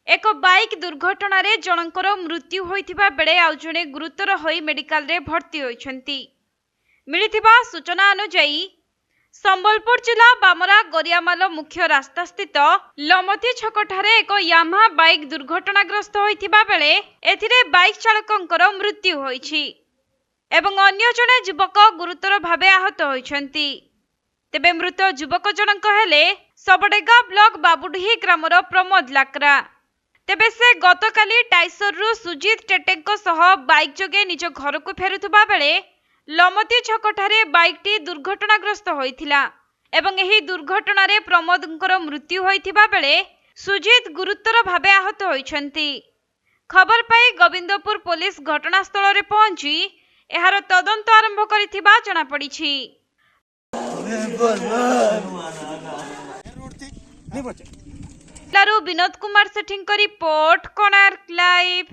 एक बाइक दुर्घटन जनकर मृत्यु होइथिबा बेले आउ जणे गुरुतर होई मेडिकल रे भर्ती होइछंती। मिलिथिबा सूचना अनुसार संबलपुर जिला बामरा गरियामाल मुख्य रास्ता स्थित लमती छकठारे एक यामाहा बाइक दुर्घटनाग्रस्त होइथिबा बेले एथिरे बाइक चालकंकर मृत्यु होइछि एवं अन्य जणे युवक गुरुतर भावे आहत होइछंती। तेबे मृत युवक जनक हेले सबडेगा ब्लॉक बाबुडीही ग्रामर प्रमोद लाकरा। तेबे से गतकाली टाइसरु सुजित टेटेको सह बाइक जोगे निज घर को फेरुथबा बेले लमती छकठारे बाइकटी दुर्घटनाग्रस्त होइथिला एवं एही दुर्घटना रे प्रमोदंकर मृत्यु होइथिबा बेले सुजित गुरुतर भावे आहत होइछंती। खबर पाई गोविंदपुर पुलिस घटनास्थल रे पहुंची एहार तदंत आरंभ करिथिबा जणा पड़िछि। विनोद कुमार सेठी रिपोर्ट कोणार्क लाइव।